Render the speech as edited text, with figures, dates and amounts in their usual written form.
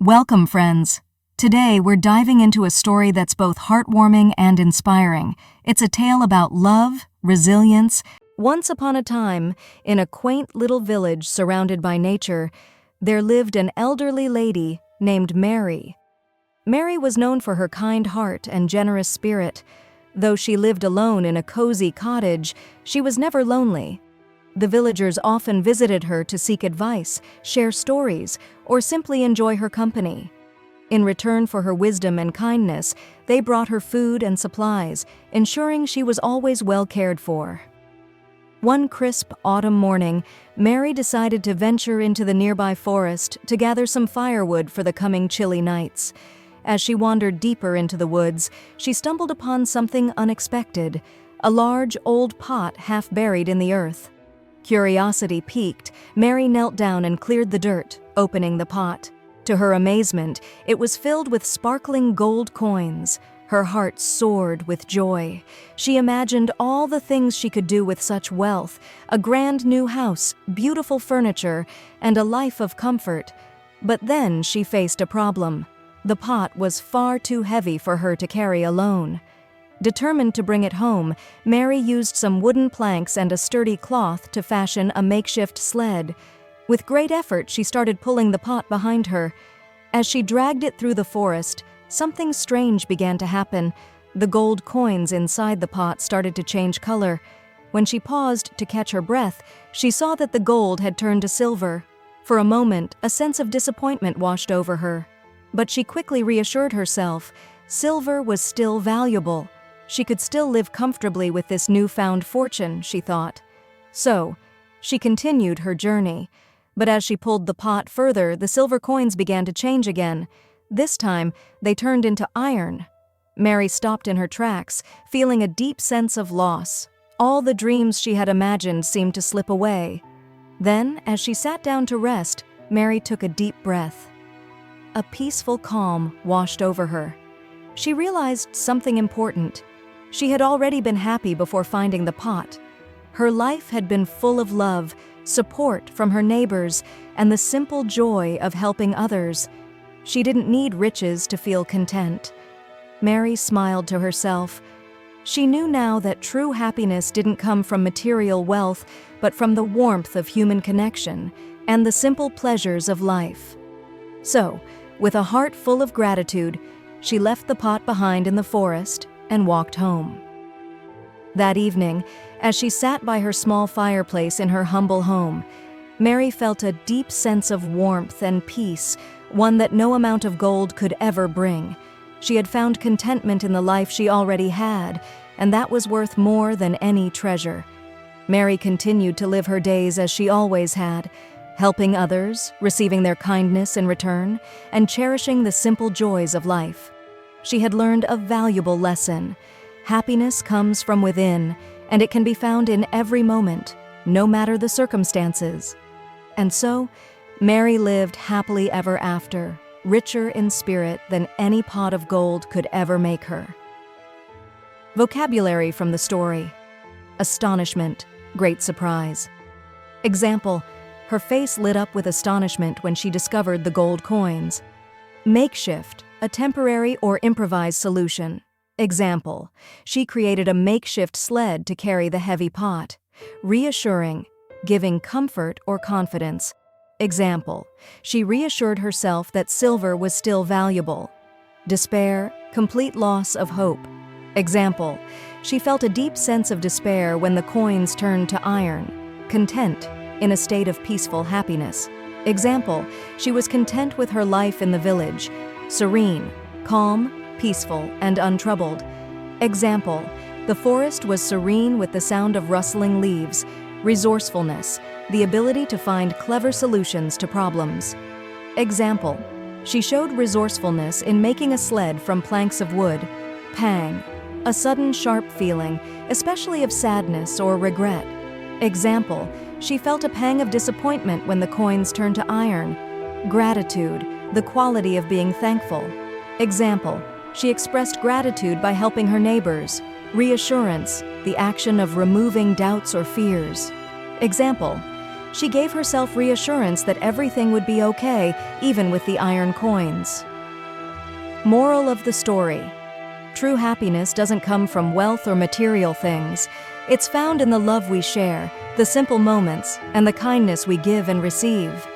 Welcome, friends. Today, we're diving into a story that's both heartwarming and inspiring. It's a tale about love, resilience. Once upon a time, in a quaint little village surrounded by nature, there lived an elderly lady named Mary. Mary was known for her kind heart and generous spirit. Though she lived alone in a cozy cottage, she was never lonely. The villagers often visited her to seek advice, share stories, or simply enjoy her company. In return for her wisdom and kindness, they brought her food and supplies, ensuring she was always well cared for. One crisp autumn morning, Mary decided to venture into the nearby forest to gather some firewood for the coming chilly nights. As she wandered deeper into the woods, she stumbled upon something unexpected, a large old pot half buried in the earth. Curiosity piqued, Mary knelt down and cleared the dirt, opening the pot. To her amazement, it was filled with sparkling gold coins. Her heart soared with joy. She imagined all the things she could do with such wealth: a grand new house, beautiful furniture, and a life of comfort. But then she faced a problem. The pot was far too heavy for her to carry alone. Determined to bring it home, Mary used some wooden planks and a sturdy cloth to fashion a makeshift sled. With great effort, she started pulling the pot behind her. As she dragged it through the forest, something strange began to happen. The gold coins inside the pot started to change color. When she paused to catch her breath, she saw that the gold had turned to silver. For a moment, a sense of disappointment washed over her. But she quickly reassured herself. Silver was still valuable. She could still live comfortably with this newfound fortune, she thought. So, she continued her journey. But as she pulled the pot further, the silver coins began to change again. This time, they turned into iron. Mary stopped in her tracks, feeling a deep sense of loss. All the dreams she had imagined seemed to slip away. Then, as she sat down to rest, Mary took a deep breath. A peaceful calm washed over her. She realized something important. She had already been happy before finding the pot. Her life had been full of love, support from her neighbors, and the simple joy of helping others. She didn't need riches to feel content. Mary smiled to herself. She knew now that true happiness didn't come from material wealth, but from the warmth of human connection and the simple pleasures of life. So, with a heart full of gratitude, she left the pot behind in the forest and walked home. That evening, as she sat by her small fireplace in her humble home, Mary felt a deep sense of warmth and peace, one that no amount of gold could ever bring. She had found contentment in the life she already had, and that was worth more than any treasure. Mary continued to live her days as she always had, helping others, receiving their kindness in return, and cherishing the simple joys of life. She had learned a valuable lesson. Happiness comes from within, and it can be found in every moment, no matter the circumstances. And so, Mary lived happily ever after, richer in spirit than any pot of gold could ever make her. Vocabulary from the story: astonishment, great surprise. Example: her face lit up with astonishment when she discovered the gold coins. Makeshift, a temporary or improvised solution. Example: she created a makeshift sled to carry the heavy pot. Reassuring, giving comfort or confidence. Example: she reassured herself that silver was still valuable. Despair, complete loss of hope. Example: she felt a deep sense of despair when the coins turned to iron. Content, in a state of peaceful happiness. Example: she was content with her life in the village. Serene, calm, peaceful, and untroubled. Example: the forest was serene with the sound of rustling leaves. Resourcefulness, the ability to find clever solutions to problems. Example: she showed resourcefulness in making a sled from planks of wood. Pang, a sudden sharp feeling, especially of sadness or regret. Example: she felt a pang of disappointment when the coins turned to iron. Gratitude, the quality of being thankful. Example: she expressed gratitude by helping her neighbors. Reassurance, the action of removing doubts or fears. Example: She gave herself reassurance that everything would be okay, even with the iron coins. Moral of the story: true happiness doesn't come from wealth or material things. It's found in the love we share, the simple moments, and the kindness we give and receive.